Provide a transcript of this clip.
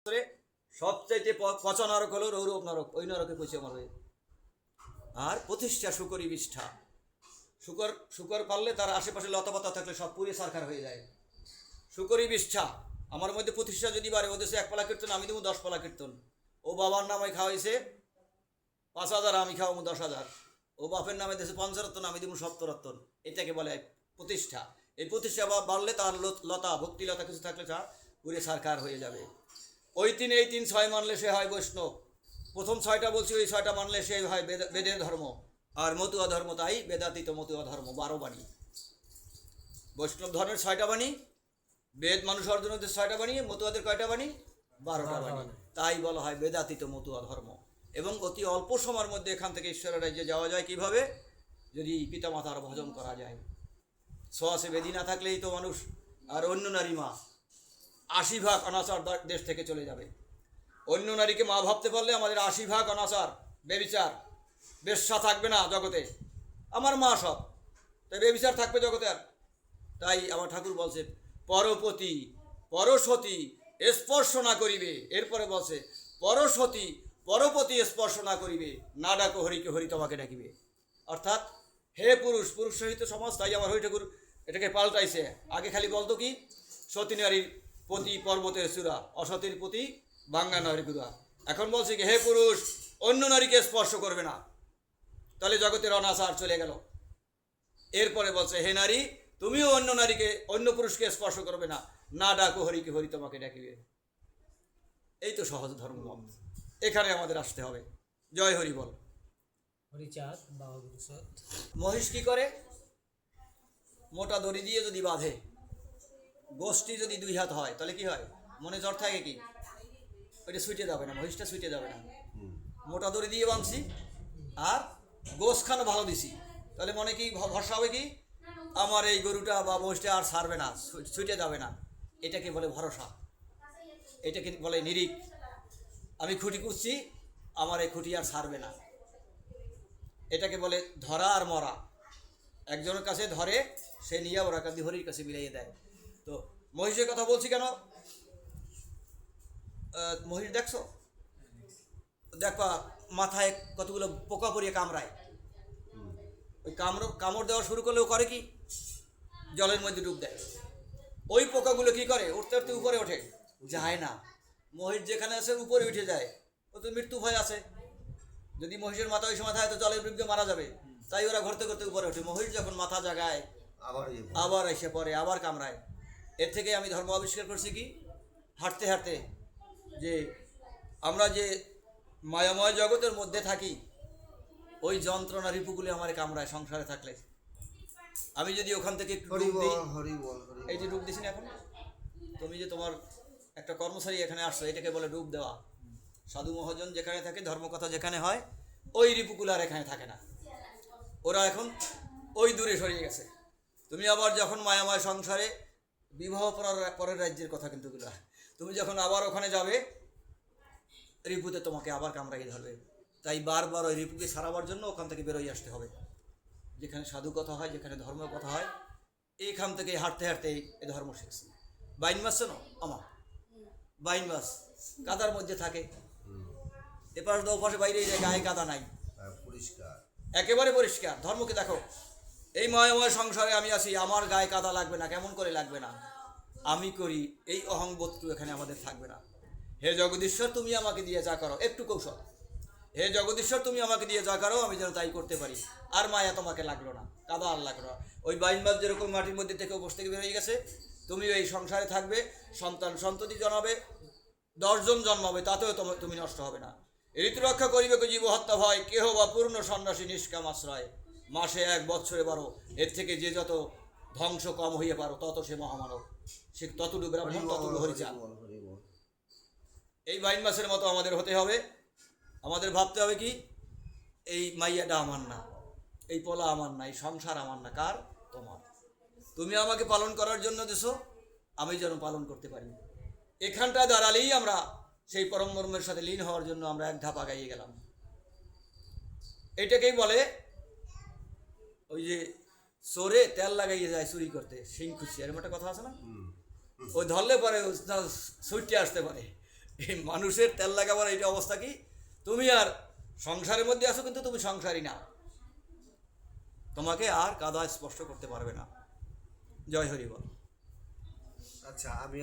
সবচাইতে পচা নরক হলো রৌরব নরক, ওই নরকে পচে মরবে। আর প্রতিষ্ঠা শুকরি বিষ্ঠা, শুকর শুকর পাললে তার আশেপাশে লতাপাতা থাকলে সব পুড়ে সারখার হয়ে যায়। শুকরি বিষ্ঠা, আমার মধ্যে প্রতিষ্ঠা যদি বাড়ে, ও দেশে 1 পালা কীর্তন আমি দেবো 10 পালা কীর্তন। ও বাবার নামে খাওয়াইছে 5,000, আমি খাওয়াবো 10,000। ও বাপের নামে দেশে 5 রত্ন, আমি দেবো 70 রত্ন। এটাকে বলে প্রতিষ্ঠা। এই প্রতিষ্ঠা বাড়লে তার লতা ভক্তি লতা কিছু থাকলে তা পুড়ে সারখার হয়ে যাবে। ওই 3 এই 3 6 মানলে সে হয় বৈষ্ণব। প্রথম 6টা বলছি, ওই 6টা মানলে সে হয় বেদের ধর্ম। আর মতুয়া ধর্ম তাই বেদাতীত মতুয়া ধর্ম, 12 বাণী। বৈষ্ণব ধর্মের 6টা বাণী, বেদ মানুষ অর্জনদের 6টা বাণী, মতুয়াদের কয়টা বাণী? 12টা বাণী। তাই বলা হয় বেদাতীত মতুয়া ধর্ম। এবং অতি অল্প সময়ের মধ্যে এখান থেকে ঈশ্বরের রাজ্যে যাওয়া যায় কিভাবে? যদি পিতামাতার ভজন করা যায়। ছোঁয়াশে বেদি না থাকলেই তো মানুষ আর অন্য নারী মা, 80% অনাচার দেশ থেকে চলে যাবে। অন্য নারীকে মা ভাবতে পারলে আমাদের 80% অনাচার বেবিচার বেশ্যা থাকবে না জগতে। আমার মা সব, তাই বেবিচার থাকবে জগতে আর। তাই আমার ঠাকুর বলছে পরপতি পরসতী স্পর্শ না করিবে। এরপরে বলছে পরসতী পরপতি স্পর্শ না করিবে, না ডাকো হরিকে হরি তোমাকে ডাকিবে। অর্থাৎ হে পুরুষ, পুরুষ সহিত সমাজ। তাই আমার হরি ঠাকুর এটাকে পাল্টাইছে। আগে খালি বলতো কি, সতী নারীর প্রতি পর্বতের চূড়া, অসতীর প্রতি বাঙ্গা নারী গুড়া। এখন বলছে কি, হে পুরুষ অন্য নারীকে স্পর্শ করবে না, তাহলে জগতের অনাচার চলে গেল। এরপরে বলছে হে নারী তুমিও অন্য নারীকে অন্য পুরুষকে স্পর্শ করবে না, না ডাকো হরিকে হরি তোমাকে ডাকিবে। এই তো সহজ ধর্মমত। এখানে আমাদের আসতে হবে। জয় হরি বল। হরিচাঁদ বাবা গুরুচাঁদ। মহিষ কি করে? মোটা দড়ি দিয়ে যদি বাঁধে, গোষ্ঠী যদি 2 হাত হয়, তাহলে কি হয়? মনে জ্বর থাকে কি? ওইটা ছুটে যাবে না, মহিষটা ছুটে যাবে না। মোটা দড়ি দিয়ে বাঁধছি আর গোসখানো ভালো দিছি, তাহলে মনে কি ভরসা হবে কি, আমার এই গরুটা বা মহিষটা আর ছাড়বে না, ছুটে যাবে না। এটাকে বলে ভরসা, এটাকে বলে নিরিখ। আমি খুঁটি কুচ্ছি, আমার এই খুঁটি আর ছাড়বে না। এটাকে বলে ধরা আর মরা। একজনের কাছে ধরে, সে নিয়ে ওরা কান্দি হরির কাছে মিলাইয়ে দেয়। তো মহিষের কথা বলছি কেন? মহিষ দেখছো, দেখবা মাথায় কতগুলো পোকা পরিয়ে কামড়ায়। ওই কামড় দেওয়া শুরু করলেও করে কি, জলের মধ্যে ডুব দেয়। ওই পোকাগুলো কি করে, উঠতে উঠতে উপরে ওঠে, যায় না। মহিষ যেখানে আছে উপরে উঠে যায়, ও তো মৃত্যু ভয় আছে। যদি মহিষের মাথা ওই সময় থাকে তো জলের বিরুদ্ধে মারা যাবে। তাই ওরা ঘুরতে ঘুরতে উপরে ওঠে। মহিষ যখন মাথা জাগায় আবার এসে পড়ে, আবার কামড়ায়। এর থেকে আমি ধর্ম আবিষ্কার করছি কি, হাঁটতে হাঁটতে যে আমরা যে মায়াময় জগতের মধ্যে থাকি, ওই যন্ত্রণা রিপুগুলি আমার কামড়ায় সংসারে থাকলে। আমি যদি ওখান থেকে একটু ডুব দিই, এই যে ডুব দিছি না এখন, তুমি যে তোমার একটা কর্মচারী এখানে আসছো, এটাকে বলে ডুব দেওয়া। সাধু মহাজন যেখানে থাকে, ধর্মকথা যেখানে হয়, ওই রিপুগুলো আর এখানে থাকে না। ওরা এখন ওই দূরে সরিয়ে গেছে। তুমি আবার যখন মায়াময় সংসারে, বিবাহ পরের রাজ্যের কথা কিন্তু এগুলো, তুমি যখন আবার ওখানে যাবে, রিপুতে তোমাকে আবার কামড়াই ধরবে। তাই বারবার ওই রিপুকে সারাবার জন্য ওখান থেকে বেরোয় আসতে হবে। যেখানে সাধু কথা হয়, যেখানে ধর্ম কথা হয়, এইখান থেকে হাঁটতে হাঁটতে এই ধর্ম শিখছি। বাইন মাস শোনো আমার, বাইন মাস কাদার মধ্যে থাকে, এপাশ ওপাশে বাইরে যায়, গায়ে কাদা নাই, পরিষ্কার, একেবারে পরিষ্কার। ধর্মকে দেখো, এই ময়ময় সংসারে আমি আছি, আমার গায়ে কাদা লাগবে না। কেমন করে লাগবে না? আমি করি, এই অহংবোধটু এখানে আমাদের থাকবে না। হে জগদীশ্বর তুমি আমাকে দিয়ে যা করো, একটু কৌশল, হে জগদীশ্বর তুমি আমাকে দিয়ে যা করো, আমি যেন তাই করতে পারি। আর মায়া তোমাকে লাগলো না, কাদা আর লাগলো না। ওই বাইনবাদ যেরকম মাটির মধ্যে থেকে বসে থেকে বেরোয় গেছে, তুমি এই সংসারে থাকবে, সন্তান সন্ততি জন্মাবে, 10 জন জন্মাবে, তাতেও তুমি নষ্ট হবে না। ঋতু রক্ষা করিবে জীব হত্যা ভয়, কেহ বা পূর্ণ সন্ন্যাসী নিষ্কাম আশ্রয়। মাসে 1, বৎসরে 12, এর থেকে যে যত ধ্বংস কম হইয়ে পারো, তত সে মহামানব। সে ততটুকু ব্রাহ্মণ, ততটুকু হরিচাঁদ। এই বাইন মাসের মতো আমাদের হতে হবে। আমাদের ভাবতে হবে কি, এই মাইয়াটা আমার না, এই পোলা আমার না, এই সংসার আমার না, কার? তোমার। তুমি আমাকে পালন করার জন্য দেছো, আমি যেন পালন করতে পারি। এখানটায় দাঁড়ালেই আমরা সেই পরম মর্মের সাথে লীন হওয়ার জন্য আমরা এক ধাপ আগাইয়ে গেলাম। এটাকেই বলে ওই যে চোরে তেল লাগাইয়ে যায় চুরি করতে, শিং খুশি, এরকম একটা কথা আছে না? ওই ধরলে পরে ছুটে আসতে পারে। এই মানুষের তেল লাগাবার এইটা অবস্থা কি, তুমি আর সংসারের মধ্যে আছো কিন্তু তুমি সংসারী না, তোমাকে আর কাদা স্পর্শ করতে পারবে না। জয় হরি বল। আচ্ছা, আমি